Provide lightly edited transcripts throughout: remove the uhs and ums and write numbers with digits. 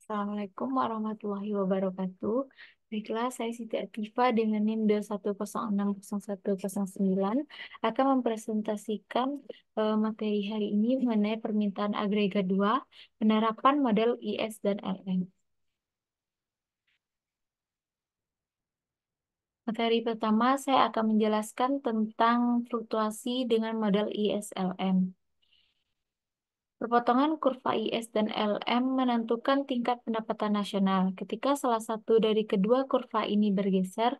Assalamualaikum warahmatullahi wabarakatuh. Baiklah, saya Siti Atifa dengan NIM 210601009 akan mempresentasikan materi hari ini mengenai permintaan agregat 2, penerapan model IS dan LM. Materi pertama, saya akan menjelaskan tentang fluktuasi dengan model IS-LM. Perpotongan kurva IS dan LM menentukan tingkat pendapatan nasional. Ketika salah satu dari kedua kurva ini bergeser,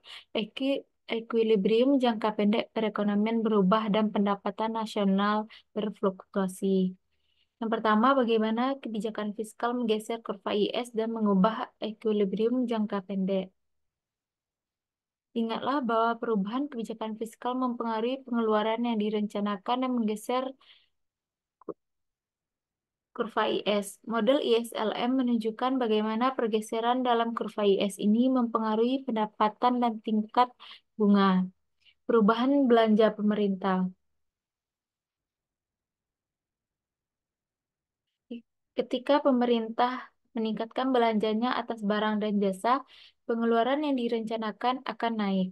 ekuilibrium jangka pendek perekonomian berubah dan pendapatan nasional berfluktuasi. Yang pertama, bagaimana kebijakan fiskal menggeser kurva IS dan mengubah ekuilibrium jangka pendek. Ingatlah bahwa perubahan kebijakan fiskal mempengaruhi pengeluaran yang direncanakan dan menggeser kurva IS. Model ISLM menunjukkan bagaimana pergeseran dalam kurva IS ini mempengaruhi pendapatan dan tingkat bunga. Perubahan belanja pemerintah. Ketika pemerintah meningkatkan belanjanya atas barang dan jasa, pengeluaran yang direncanakan akan naik.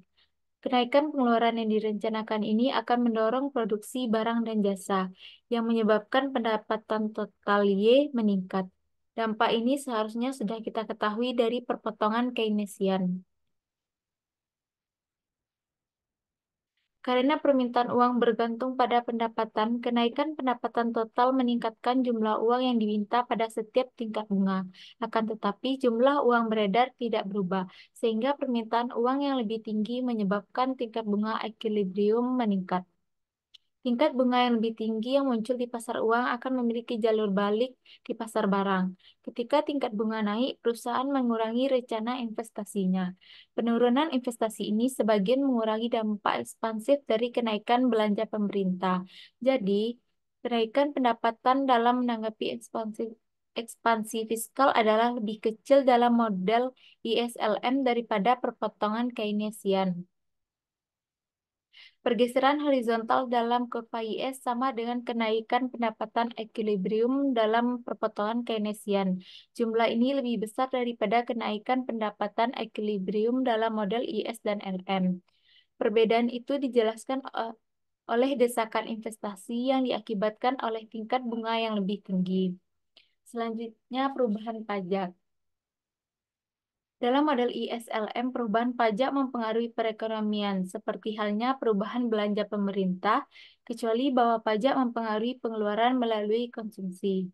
Kenaikan pengeluaran yang direncanakan ini akan mendorong produksi barang dan jasa, yang menyebabkan pendapatan total Y meningkat. Dampak ini seharusnya sudah kita ketahui dari perpotongan Keynesian. Karena permintaan uang bergantung pada pendapatan, kenaikan pendapatan total meningkatkan jumlah uang yang diminta pada setiap tingkat bunga. Akan tetapi, jumlah uang beredar tidak berubah, sehingga permintaan uang yang lebih tinggi menyebabkan tingkat bunga equilibrium meningkat. Tingkat bunga yang lebih tinggi yang muncul di pasar uang akan memiliki jalur balik di pasar barang. Ketika tingkat bunga naik, perusahaan mengurangi rencana investasinya. Penurunan investasi ini sebagian mengurangi dampak ekspansif dari kenaikan belanja pemerintah. Jadi, kenaikan pendapatan dalam menanggapi ekspansi fiskal adalah lebih kecil dalam model ISLM daripada perpotongan Keynesian. Pergeseran horizontal dalam kurva IS sama dengan kenaikan pendapatan ekuilibrium dalam perpotongan Keynesian. Jumlah ini lebih besar daripada kenaikan pendapatan ekuilibrium dalam model IS dan LM. Perbedaan itu dijelaskan oleh desakan investasi yang diakibatkan oleh tingkat bunga yang lebih tinggi. Selanjutnya, perubahan pajak. Dalam model ISLM, perubahan pajak mempengaruhi perekonomian, seperti halnya perubahan belanja pemerintah, kecuali bahwa pajak mempengaruhi pengeluaran melalui konsumsi.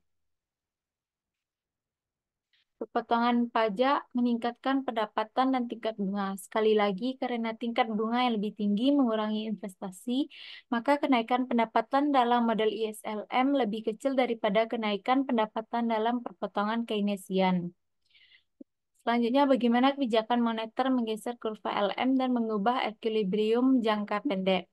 Pepotongan pajak meningkatkan pendapatan dan tingkat bunga. Sekali lagi, karena tingkat bunga yang lebih tinggi mengurangi investasi, maka kenaikan pendapatan dalam model ISLM lebih kecil daripada kenaikan pendapatan dalam perpotongan Keynesian. Selanjutnya, bagaimana kebijakan moneter menggeser kurva LM dan mengubah ekuilibrium jangka pendek.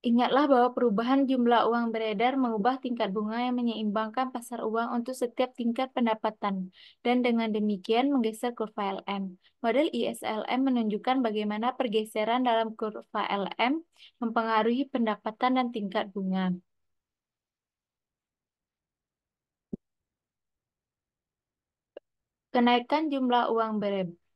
Ingatlah bahwa perubahan jumlah uang beredar mengubah tingkat bunga yang menyeimbangkan pasar uang untuk setiap tingkat pendapatan, dan dengan demikian menggeser kurva LM. Model ISLM menunjukkan bagaimana pergeseran dalam kurva LM mempengaruhi pendapatan dan tingkat bunga. Kenaikan jumlah uang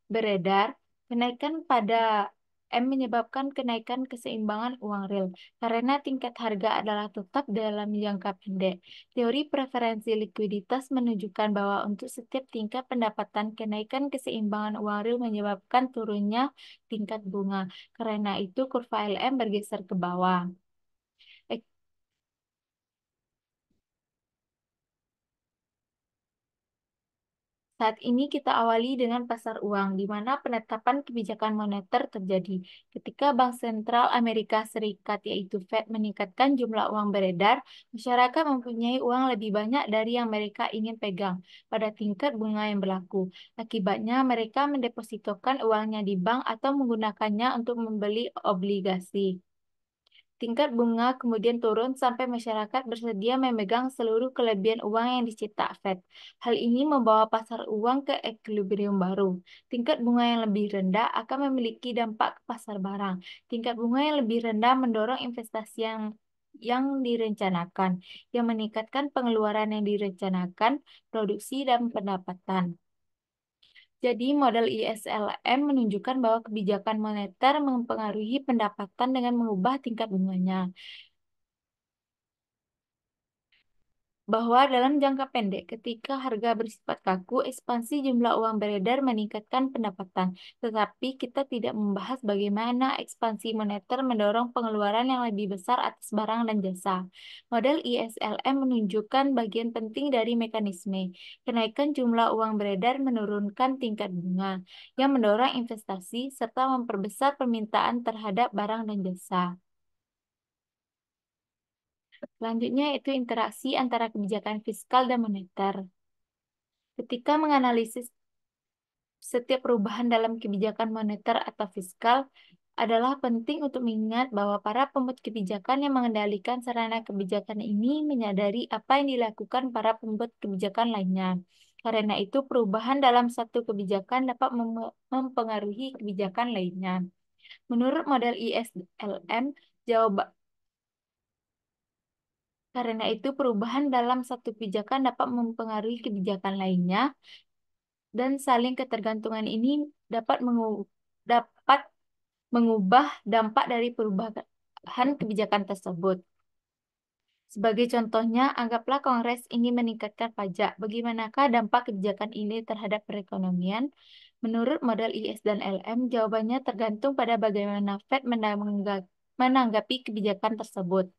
beredar, kenaikan pada M menyebabkan kenaikan keseimbangan uang real, karena tingkat harga adalah tetap dalam jangka pendek. Teori preferensi likuiditas menunjukkan bahwa untuk setiap tingkat pendapatan, kenaikan keseimbangan uang real menyebabkan turunnya tingkat bunga. Karena itu, kurva LM bergeser ke bawah. Saat ini kita awali dengan pasar uang, di mana penetapan kebijakan moneter terjadi. Ketika Bank Sentral Amerika Serikat, yaitu Fed, meningkatkan jumlah uang beredar, masyarakat mempunyai uang lebih banyak dari yang mereka ingin pegang pada tingkat bunga yang berlaku. Akibatnya, mereka mendepositokan uangnya di bank atau menggunakannya untuk membeli obligasi. Tingkat bunga kemudian turun sampai masyarakat bersedia memegang seluruh kelebihan uang yang dicetak Fed. Hal ini membawa pasar uang ke equilibrium baru. Tingkat bunga yang lebih rendah akan memiliki dampak ke pasar barang. Tingkat bunga yang lebih rendah mendorong investasi yang yang direncanakan, yang meningkatkan pengeluaran yang direncanakan, produksi, dan pendapatan. Jadi, model ISLM menunjukkan bahwa kebijakan moneter mempengaruhi pendapatan dengan mengubah tingkat bunganya. Bahwa dalam jangka pendek, ketika harga bersifat kaku, ekspansi jumlah uang beredar meningkatkan pendapatan. Tetapi kita tidak membahas bagaimana ekspansi moneter mendorong pengeluaran yang lebih besar atas barang dan jasa. Model ISLM menunjukkan bagian penting dari mekanisme. Kenaikan jumlah uang beredar menurunkan tingkat bunga, yang mendorong investasi serta memperbesar permintaan terhadap barang dan jasa. Selanjutnya yaitu interaksi antara kebijakan fiskal dan moneter. Ketika menganalisis setiap perubahan dalam kebijakan moneter atau fiskal, adalah penting untuk mengingat bahwa para pembuat kebijakan yang mengendalikan sarana kebijakan ini menyadari apa yang dilakukan para pembuat kebijakan lainnya. Karena itu, perubahan dalam satu kebijakan dapat mempengaruhi kebijakan lainnya. Menurut model ISLM, jawaban karena itu, perubahan dalam satu kebijakan dapat mempengaruhi kebijakan lainnya, dan saling ketergantungan ini dapat mengubah dampak dari perubahan kebijakan tersebut. Sebagai contohnya, anggaplah Kongres ingin meningkatkan pajak. Bagaimanakah dampak kebijakan ini terhadap perekonomian? Menurut model IS dan LM, jawabannya tergantung pada bagaimana Fed menanggapi kebijakan tersebut.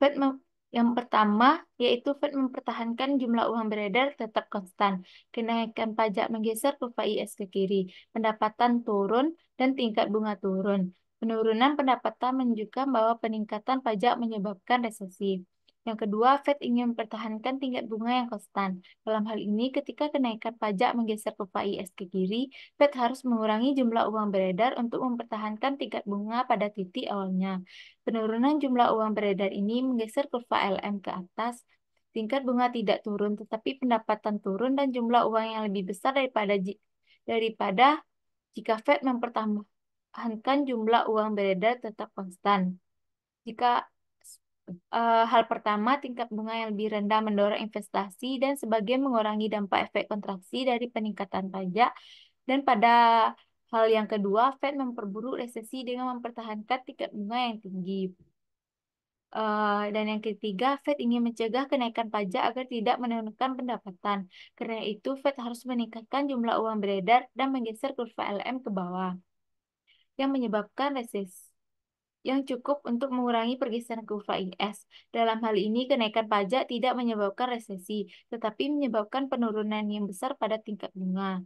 Fed yang pertama, yaitu Fed mempertahankan jumlah uang beredar tetap konstan. Kenaikan pajak menggeser kurva IS ke kiri. Pendapatan turun dan tingkat bunga turun. Penurunan pendapatan menunjukkan bahwa peningkatan pajak menyebabkan resesi. Yang kedua, Fed ingin mempertahankan tingkat bunga yang konstan. Dalam hal ini, ketika kenaikan pajak menggeser kurva IS ke kiri, Fed harus mengurangi jumlah uang beredar untuk mempertahankan tingkat bunga pada titik awalnya. Penurunan jumlah uang beredar ini menggeser kurva LM ke atas. Tingkat bunga tidak turun, tetapi pendapatan turun dan jumlah uang yang lebih besar daripada jika Fed mempertahankan jumlah uang beredar tetap konstan. Jika hal pertama, tingkat bunga yang lebih rendah mendorong investasi dan sebagian mengurangi dampak efek kontraksi dari peningkatan pajak. Dan pada hal yang kedua, Fed memperburuk resesi dengan mempertahankan tingkat bunga yang tinggi. Dan yang ketiga, Fed ingin mencegah kenaikan pajak agar tidak menurunkan pendapatan. Karena itu, Fed harus meningkatkan jumlah uang beredar dan menggeser kurva LM ke bawah, yang menyebabkan resesi yang cukup untuk mengurangi pergeseran kurva IS. Dalam hal ini, kenaikan pajak tidak menyebabkan resesi, tetapi menyebabkan penurunan yang besar pada tingkat bunga.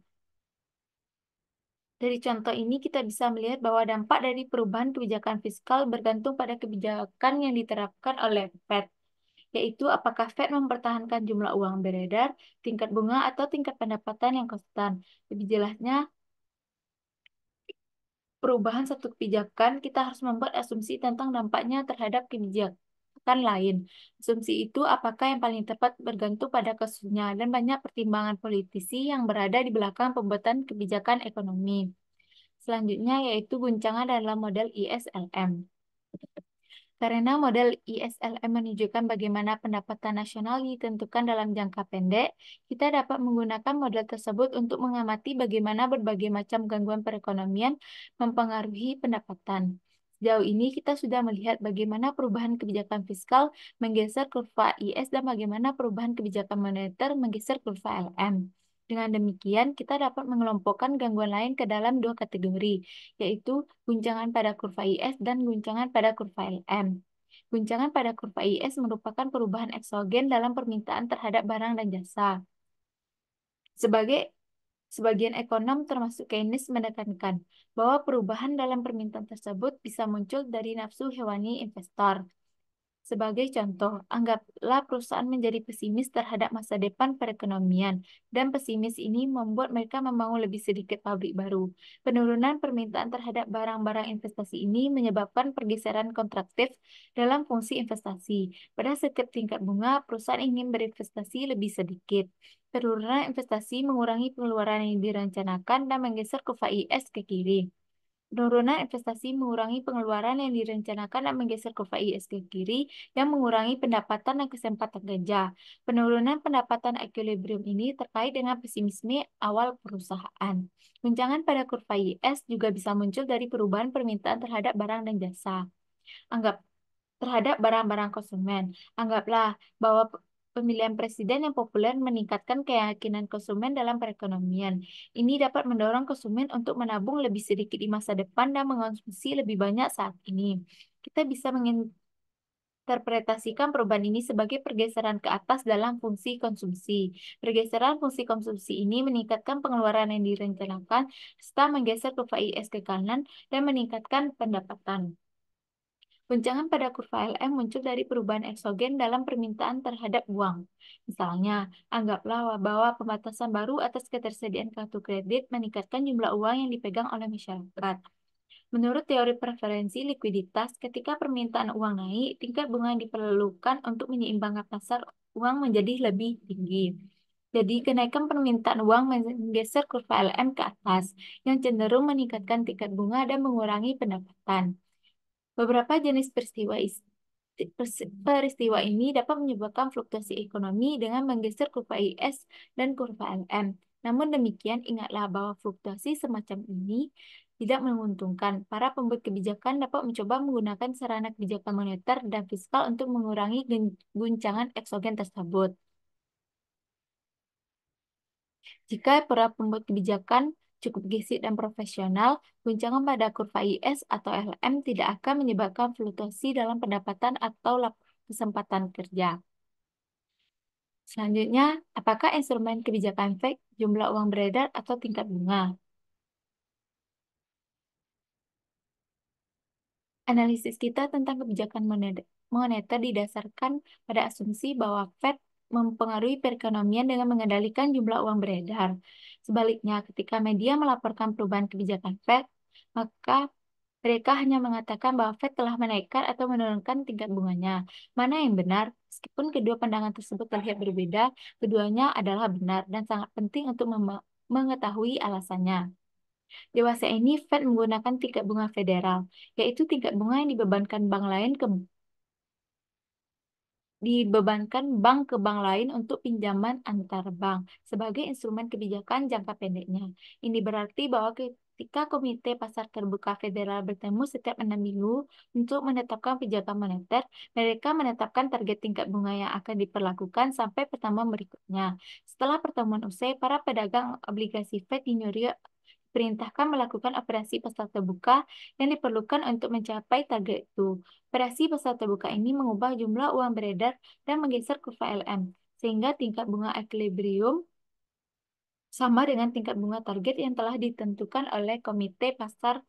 Dari contoh ini, kita bisa melihat bahwa dampak dari perubahan kebijakan fiskal bergantung pada kebijakan yang diterapkan oleh Fed, yaitu apakah Fed mempertahankan jumlah uang beredar, tingkat bunga, atau tingkat pendapatan yang konstan. Lebih jelasnya, perubahan satu kebijakan, kita harus membuat asumsi tentang dampaknya terhadap kebijakan lain. Asumsi itu apakah yang paling tepat bergantung pada kasusnya, dan banyak pertimbangan politisi yang berada di belakang pembuatan kebijakan ekonomi. Selanjutnya yaitu guncangan dalam model ISLM. Karena model ISLM menunjukkan bagaimana pendapatan nasional ditentukan dalam jangka pendek, kita dapat menggunakan model tersebut untuk mengamati bagaimana berbagai macam gangguan perekonomian mempengaruhi pendapatan. Sejauh ini kita sudah melihat bagaimana perubahan kebijakan fiskal menggeser kurva IS dan bagaimana perubahan kebijakan moneter menggeser kurva LM. Dengan demikian, kita dapat mengelompokkan gangguan lain ke dalam dua kategori, yaitu guncangan pada kurva IS dan guncangan pada kurva LM. Guncangan pada kurva IS merupakan perubahan eksogen dalam permintaan terhadap barang dan jasa. Sebagian ekonom termasuk Keynes menekankan bahwa perubahan dalam permintaan tersebut bisa muncul dari nafsu hewani investor. Sebagai contoh, anggaplah perusahaan menjadi pesimis terhadap masa depan perekonomian, dan pesimis ini membuat mereka membangun lebih sedikit pabrik baru. Penurunan permintaan terhadap barang-barang investasi ini menyebabkan pergeseran kontraktif dalam fungsi investasi. Pada setiap tingkat bunga, perusahaan ingin berinvestasi lebih sedikit. Penurunan investasi mengurangi pengeluaran yang direncanakan dan menggeser kurva IS ke kiri. Penurunan investasi mengurangi pengeluaran yang direncanakan dan menggeser kurva IS ke kiri yang mengurangi pendapatan dan kesempatan kerja. Penurunan pendapatan equilibrium ini terkait dengan pesimisme awal perusahaan. Guncangan pada kurva IS juga bisa muncul dari perubahan permintaan terhadap barang dan jasa. Anggap terhadap barang-barang konsumen. Anggaplah bahwa pemilihan presiden yang populer meningkatkan keyakinan konsumen dalam perekonomian. Ini dapat mendorong konsumen untuk menabung lebih sedikit di masa depan dan mengonsumsi lebih banyak saat ini. Kita bisa menginterpretasikan perubahan ini sebagai pergeseran ke atas dalam fungsi konsumsi. Pergeseran fungsi konsumsi ini meningkatkan pengeluaran yang direncanakan, serta menggeser kurva IS ke kanan dan meningkatkan pendapatan. Guncangan pada kurva LM muncul dari perubahan eksogen dalam permintaan terhadap uang. Misalnya, anggaplah bahwa pembatasan baru atas ketersediaan kartu kredit meningkatkan jumlah uang yang dipegang oleh masyarakat. Menurut teori preferensi likuiditas, ketika permintaan uang naik, tingkat bunga yang diperlukan untuk menyeimbangkan pasar uang menjadi lebih tinggi. Jadi, kenaikan permintaan uang menggeser kurva LM ke atas, yang cenderung meningkatkan tingkat bunga dan mengurangi pendapatan. Beberapa jenis peristiwa ini dapat menyebabkan fluktuasi ekonomi dengan menggeser kurva IS dan kurva LM. Namun demikian, ingatlah bahwa fluktuasi semacam ini tidak menguntungkan. Para pembuat kebijakan dapat mencoba menggunakan sarana kebijakan moneter dan fiskal untuk mengurangi guncangan eksogen tersebut. Jika para pembuat kebijakan cukup gesit dan profesional, guncangan pada kurva IS atau LM tidak akan menyebabkan fluktuasi dalam pendapatan atau kesempatan kerja. Selanjutnya, apakah instrumen kebijakan Fed jumlah uang beredar atau tingkat bunga? Analisis kita tentang kebijakan moneter didasarkan pada asumsi bahwa Fed mempengaruhi perekonomian dengan mengendalikan jumlah uang beredar. Sebaliknya, ketika media melaporkan perubahan kebijakan Fed, maka mereka hanya mengatakan bahwa Fed telah menaikkan atau menurunkan tingkat bunganya. Mana yang benar? Meskipun kedua pandangan tersebut terlihat berbeda, keduanya adalah benar dan sangat penting untuk mengetahui alasannya. Dewasa ini, Fed menggunakan tingkat bunga federal, yaitu tingkat bunga yang dibebankan bank ke bank lain untuk pinjaman antar bank sebagai instrumen kebijakan jangka pendeknya. Ini berarti bahwa ketika Komite Pasar Terbuka Federal bertemu setiap 6 minggu untuk menetapkan kebijakan moneter, mereka menetapkan target tingkat bunga yang akan diperlakukan sampai pertemuan berikutnya. Setelah pertemuan usai, para pedagang obligasi Fed di New York perintahkan melakukan operasi pasar terbuka yang diperlukan untuk mencapai target itu. Operasi pasar terbuka ini mengubah jumlah uang beredar dan menggeser kurva LM, sehingga tingkat bunga equilibrium sama dengan tingkat bunga target yang telah ditentukan oleh Komite Pasar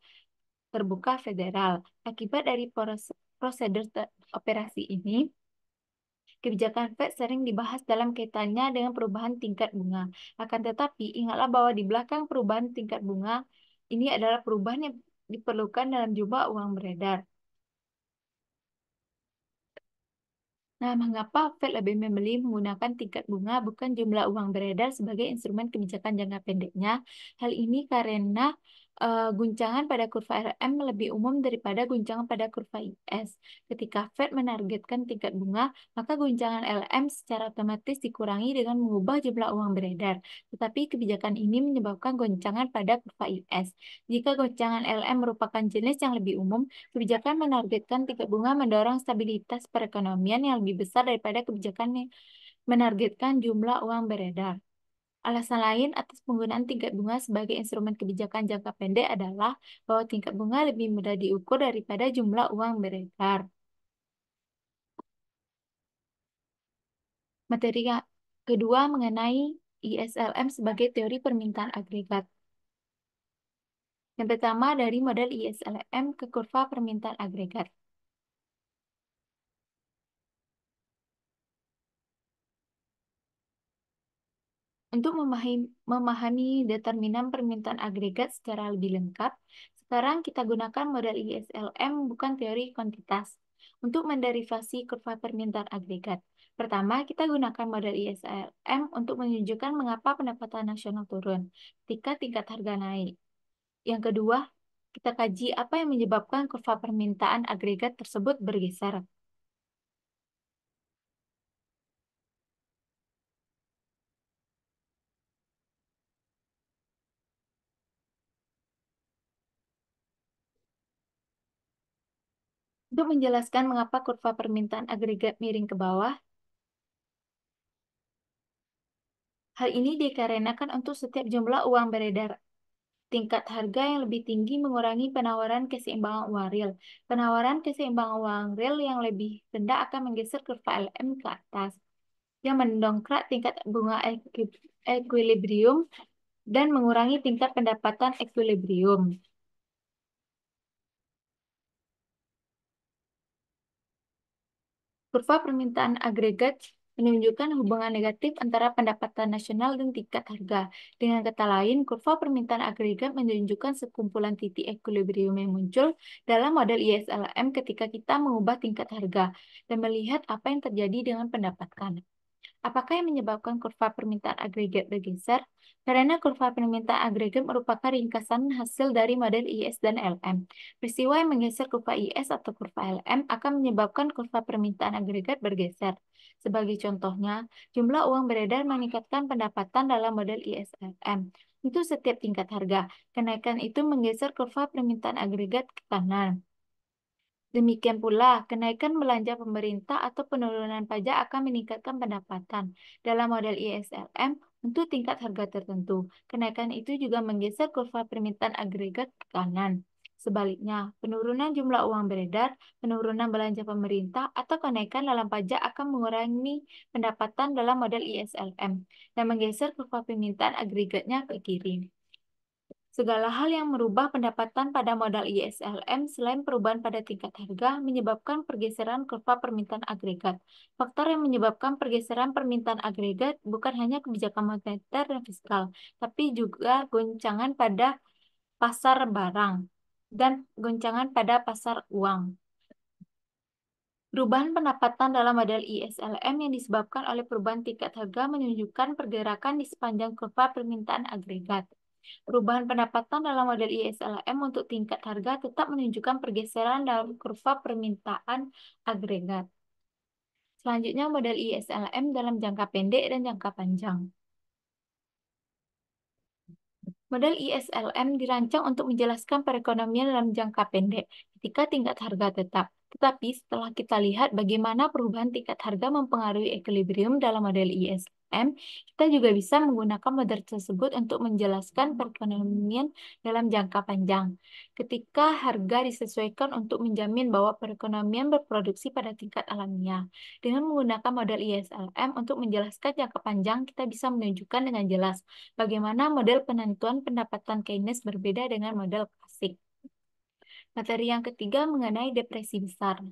Terbuka Federal. Akibat dari prosedur operasi ini, kebijakan Fed sering dibahas dalam kaitannya dengan perubahan tingkat bunga. Akan tetapi, ingatlah bahwa di belakang perubahan tingkat bunga, ini adalah perubahan yang diperlukan dalam jumlah uang beredar. Nah, mengapa Fed lebih memilih menggunakan tingkat bunga bukan jumlah uang beredar sebagai instrumen kebijakan jangka pendeknya? Hal ini karena guncangan pada kurva RM lebih umum daripada guncangan pada kurva IS. Ketika Fed menargetkan tingkat bunga, maka guncangan LM secara otomatis dikurangi dengan mengubah jumlah uang beredar. Tetapi kebijakan ini menyebabkan goncangan pada kurva IS. Jika goncangan LM merupakan jenis yang lebih umum, kebijakan menargetkan tingkat bunga mendorong stabilitas perekonomian yang lebih besar daripada kebijakan yang menargetkan jumlah uang beredar. Alasan lain atas penggunaan tingkat bunga sebagai instrumen kebijakan jangka pendek adalah bahwa tingkat bunga lebih mudah diukur daripada jumlah uang beredar. Materi kedua mengenai ISLM sebagai teori permintaan agregat. Yang pertama dari model ISLM ke kurva permintaan agregat. Untuk memahami determinan permintaan agregat secara lebih lengkap, sekarang kita gunakan model ISLM bukan teori kuantitas untuk menderivasi kurva permintaan agregat. Pertama, kita gunakan model ISLM untuk menunjukkan mengapa pendapatan nasional turun ketika tingkat harga naik. Yang kedua, Kita kaji apa yang menyebabkan kurva permintaan agregat tersebut bergeser. Untuk menjelaskan mengapa kurva permintaan agregat miring ke bawah, hal ini dikarenakan untuk setiap jumlah uang beredar, tingkat harga yang lebih tinggi mengurangi penawaran keseimbangan uang real. Penawaran keseimbangan uang real yang lebih rendah akan menggeser kurva LM ke atas, yang mendongkrak tingkat bunga ekuilibrium dan mengurangi tingkat pendapatan ekuilibrium. Kurva permintaan agregat menunjukkan hubungan negatif antara pendapatan nasional dan tingkat harga. Dengan kata lain, kurva permintaan agregat menunjukkan sekumpulan titik ekuilibrium yang muncul dalam model ISLM ketika kita mengubah tingkat harga dan melihat apa yang terjadi dengan pendapatan. Apakah yang menyebabkan kurva permintaan agregat bergeser? Karena kurva permintaan agregat merupakan ringkasan hasil dari model IS dan LM. Peristiwa yang menggeser kurva IS atau kurva LM akan menyebabkan kurva permintaan agregat bergeser. Sebagai contohnya, jumlah uang beredar meningkatkan pendapatan dalam model IS-LM. Untuk setiap tingkat harga, kenaikan itu menggeser kurva permintaan agregat ke kanan. Demikian pula, kenaikan belanja pemerintah atau penurunan pajak akan meningkatkan pendapatan. Dalam model ISLM, untuk tingkat harga tertentu, kenaikan itu juga menggeser kurva permintaan agregat ke kanan. Sebaliknya, penurunan jumlah uang beredar, penurunan belanja pemerintah, atau kenaikan dalam pajak akan mengurangi pendapatan dalam model ISLM dan menggeser kurva permintaan agregatnya ke kiri. Segala hal yang merubah pendapatan pada modal ISLM selain perubahan pada tingkat harga menyebabkan pergeseran kurva permintaan agregat. Faktor yang menyebabkan pergeseran permintaan agregat bukan hanya kebijakan moneter dan fiskal, tapi juga goncangan pada pasar barang dan goncangan pada pasar uang. Perubahan pendapatan dalam model ISLM yang disebabkan oleh perubahan tingkat harga menunjukkan pergerakan di sepanjang kurva permintaan agregat. Perubahan pendapatan dalam model ISLM untuk tingkat harga tetap menunjukkan pergeseran dalam kurva permintaan agregat. Selanjutnya, model ISLM dalam jangka pendek dan jangka panjang. Model ISLM dirancang untuk menjelaskan perekonomian dalam jangka pendek ketika tingkat harga tetap. Tetapi setelah kita lihat bagaimana perubahan tingkat harga mempengaruhi equilibrium dalam model ISLM, kita juga bisa menggunakan model tersebut untuk menjelaskan perekonomian dalam jangka panjang. Ketika harga disesuaikan untuk menjamin bahwa perekonomian berproduksi pada tingkat alamiah. Dengan menggunakan model ISLM untuk menjelaskan jangka panjang, kita bisa menunjukkan dengan jelas bagaimana model penentuan pendapatan Keynes berbeda dengan model klasik. Materi yang ketiga mengenai depresi besar.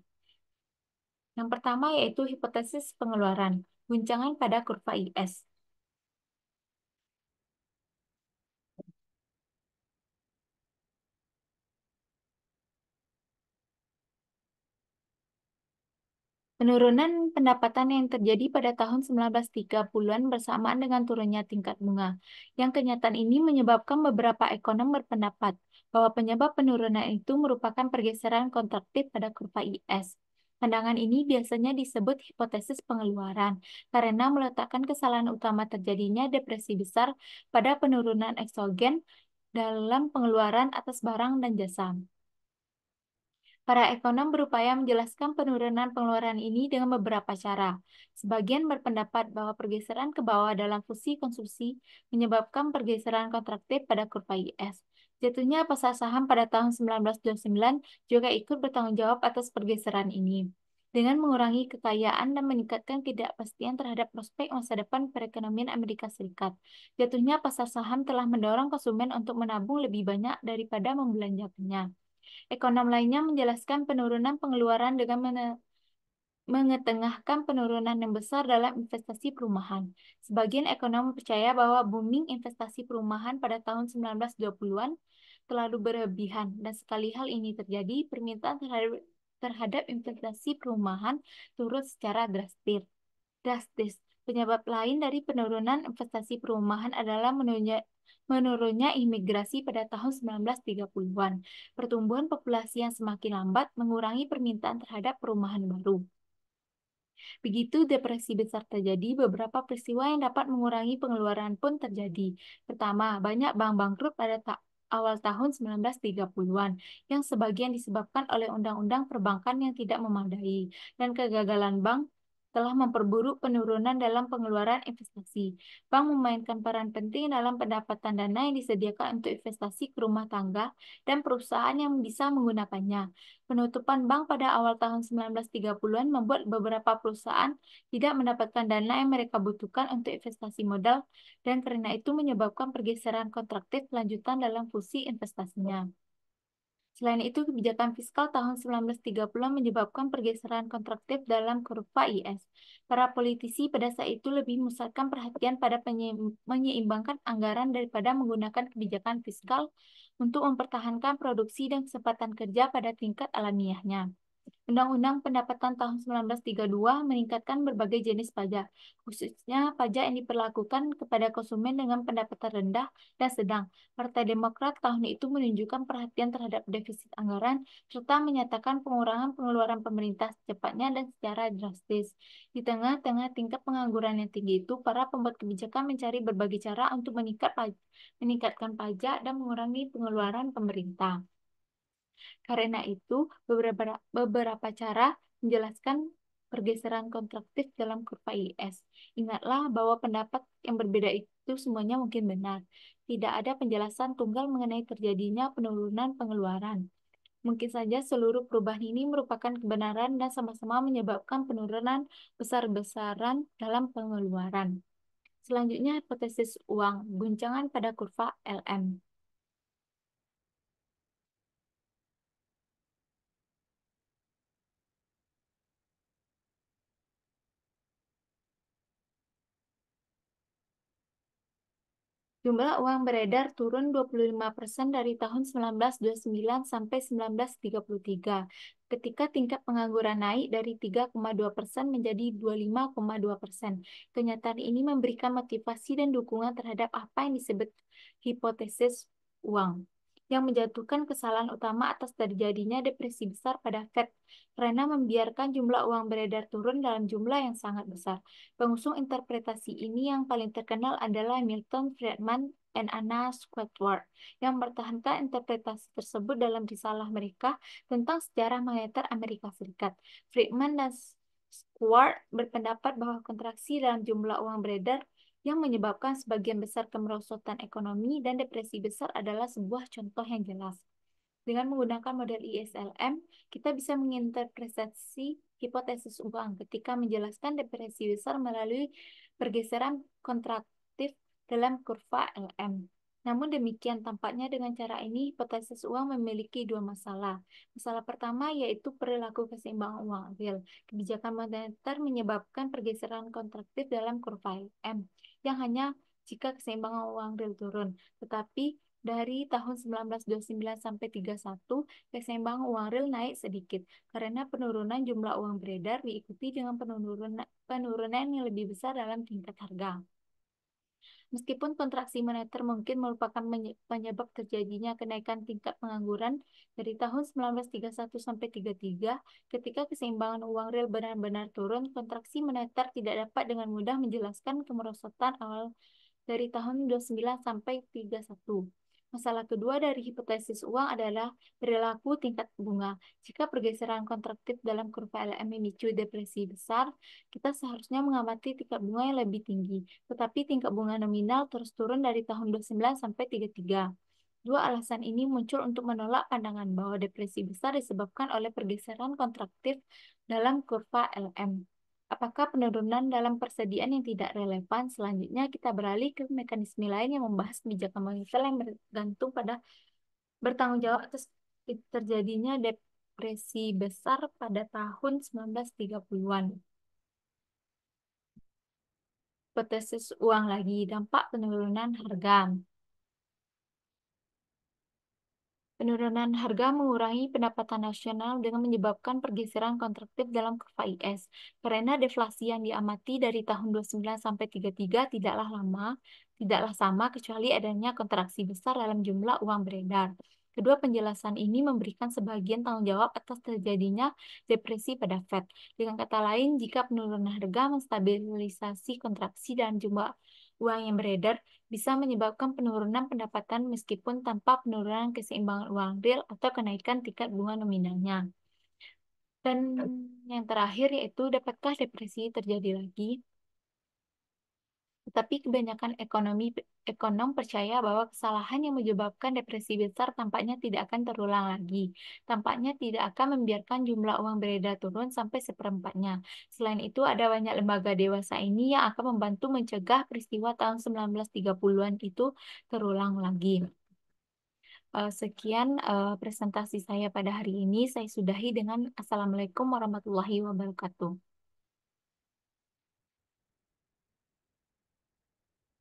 Yang pertama yaitu hipotesis pengeluaran, guncangan pada kurva IS. Penurunan pendapatan yang terjadi pada tahun 1930-an bersamaan dengan turunnya tingkat bunga. Yang kenyataan ini menyebabkan beberapa ekonom berpendapat bahwa penyebab penurunan itu merupakan pergeseran kontraktif pada kurva IS. Pandangan ini biasanya disebut hipotesis pengeluaran karena meletakkan kesalahan utama terjadinya depresi besar pada penurunan eksogen dalam pengeluaran atas barang dan jasa. Para ekonom berupaya menjelaskan penurunan pengeluaran ini dengan beberapa cara. Sebagian berpendapat bahwa pergeseran ke bawah dalam fungsi konsumsi menyebabkan pergeseran kontraktif pada kurva IS. Jatuhnya pasar saham pada tahun 1929 juga ikut bertanggung jawab atas pergeseran ini. Dengan mengurangi kekayaan dan meningkatkan ketidakpastian terhadap prospek masa depan perekonomian Amerika Serikat. Jatuhnya pasar saham telah mendorong konsumen untuk menabung lebih banyak daripada membelanjakannya. Ekonom lainnya menjelaskan penurunan pengeluaran dengan mengetengahkan penurunan yang besar dalam investasi perumahan. Sebagian ekonom percaya bahwa booming investasi perumahan pada tahun 1920-an terlalu berlebihan, dan sekali hal ini terjadi, permintaan terhadap investasi perumahan turun secara drastis. Penyebab lain dari penurunan investasi perumahan adalah menurunnya imigrasi pada tahun 1930-an. Pertumbuhan populasi yang semakin lambat mengurangi permintaan terhadap perumahan baru. Begitu depresi besar terjadi, beberapa peristiwa yang dapat mengurangi pengeluaran pun terjadi. Pertama, banyak bank bangkrut pada awal tahun 1930-an, yang sebagian disebabkan oleh undang-undang perbankan yang tidak memadai, dan kegagalan bank telah memperburuk penurunan dalam pengeluaran investasi. Bank memainkan peran penting dalam pendapatan dana yang disediakan untuk investasi ke rumah tangga dan perusahaan yang bisa menggunakannya. Penutupan bank pada awal tahun 1930-an membuat beberapa perusahaan tidak mendapatkan dana yang mereka butuhkan untuk investasi modal dan karena itu menyebabkan pergeseran kontraktif lanjutan dalam fungsi investasinya. Selain itu, kebijakan fiskal tahun 1930-an menyebabkan pergeseran kontraktif dalam kurva IS. Para politisi pada saat itu lebih memusatkan perhatian pada menyeimbangkan anggaran daripada menggunakan kebijakan fiskal untuk mempertahankan produksi dan kesempatan kerja pada tingkat alamiahnya. Undang-Undang Pendapatan tahun 1932 meningkatkan berbagai jenis pajak, khususnya pajak yang diperlakukan kepada konsumen dengan pendapatan rendah dan sedang. Partai Demokrat tahun itu menunjukkan perhatian terhadap defisit anggaran, serta menyatakan pengurangan pengeluaran pemerintah secepatnya dan secara drastis. Di tengah-tengah tingkat pengangguran yang tinggi itu, para pembuat kebijakan mencari berbagai cara untuk meningkatkan pajak dan mengurangi pengeluaran pemerintah. Karena itu, beberapa cara menjelaskan pergeseran kontraktif dalam kurva IS. Ingatlah bahwa pendapat yang berbeda itu semuanya mungkin benar. Tidak ada penjelasan tunggal mengenai terjadinya penurunan pengeluaran. Mungkin saja seluruh perubahan ini merupakan kebenaran dan sama-sama menyebabkan penurunan besar-besaran dalam pengeluaran. Selanjutnya, hipotesis uang, guncangan pada kurva LM. Jumlah uang beredar turun 25% dari tahun 1929 sampai 1933, ketika tingkat pengangguran naik dari 3,2% menjadi 25,2%. Kenyataan ini memberikan motivasi dan dukungan terhadap apa yang disebut hipotesis uang, yang menjatuhkan kesalahan utama atas terjadinya depresi besar pada Fed karena membiarkan jumlah uang beredar turun dalam jumlah yang sangat besar. Pengusung interpretasi ini yang paling terkenal adalah Milton Friedman dan Anna Squadward, yang mempertahankan interpretasi tersebut dalam risalah mereka tentang sejarah moneter Amerika Serikat. Friedman dan Squadward berpendapat bahwa kontraksi dalam jumlah uang beredar yang menyebabkan sebagian besar kemerosotan ekonomi dan depresi besar adalah sebuah contoh yang jelas. Dengan menggunakan model ISLM, kita bisa menginterpretasi hipotesis uang ketika menjelaskan depresi besar melalui pergeseran kontraktif dalam kurva LM. Namun demikian, tampaknya dengan cara ini, hipotesis uang memiliki dua masalah. Masalah pertama yaitu perilaku keseimbangan uang real. Kebijakan moneter menyebabkan pergeseran kontraktif dalam kurva LM, yang hanya jika keseimbangan uang real turun. Tetapi dari tahun 1929 sampai 31, keseimbangan uang real naik sedikit karena penurunan jumlah uang beredar diikuti dengan penurunan yang lebih besar dalam tingkat harga. Meskipun kontraksi moneter mungkin merupakan penyebab terjadinya kenaikan tingkat pengangguran dari tahun 1931 sampai 33, ketika keseimbangan uang real benar-benar turun, kontraksi moneter tidak dapat dengan mudah menjelaskan kemerosotan awal dari tahun 29 sampai 31. Masalah kedua dari hipotesis uang adalah perilaku tingkat bunga. Jika pergeseran kontraktif dalam kurva LM memicu depresi besar, kita seharusnya mengamati tingkat bunga yang lebih tinggi. Tetapi tingkat bunga nominal terus turun dari tahun 29 sampai 33. Dua alasan ini muncul untuk menolak pandangan bahwa depresi besar disebabkan oleh pergeseran kontraktif dalam kurva LM. Apakah penurunan dalam persediaan yang tidak relevan? Selanjutnya, kita beralih ke mekanisme lain yang membahas kebijakan moneter yang bertanggung jawab atas terjadinya depresi besar pada tahun 1930-an. Hipotesis uang lagi, dampak penurunan harga. Penurunan harga mengurangi pendapatan nasional dengan menyebabkan pergeseran kontraktif dalam kurva IS. Karena deflasi yang diamati dari tahun 29 sampai 33 tidaklah sama kecuali adanya kontraksi besar dalam jumlah uang beredar. Kedua penjelasan ini memberikan sebagian tanggung jawab atas terjadinya depresi pada Fed. Dengan kata lain, jika penurunan harga menstabilisasi kontraksi dan jumlah uang yang beredar, bisa menyebabkan penurunan pendapatan meskipun tanpa penurunan keseimbangan uang real atau kenaikan tingkat bunga nominalnya. Dan yang terakhir yaitu dapatkah depresi terjadi lagi? Tetapi kebanyakan ekonom percaya bahwa kesalahan yang menyebabkan depresi besar tampaknya tidak akan terulang lagi. Tampaknya tidak akan membiarkan jumlah uang beredar turun sampai seperempatnya. Selain itu, ada banyak lembaga dewasa ini yang akan membantu mencegah peristiwa tahun 1930-an itu terulang lagi. Sekian presentasi saya pada hari ini. Saya sudahi dengan Assalamualaikum warahmatullahi wabarakatuh.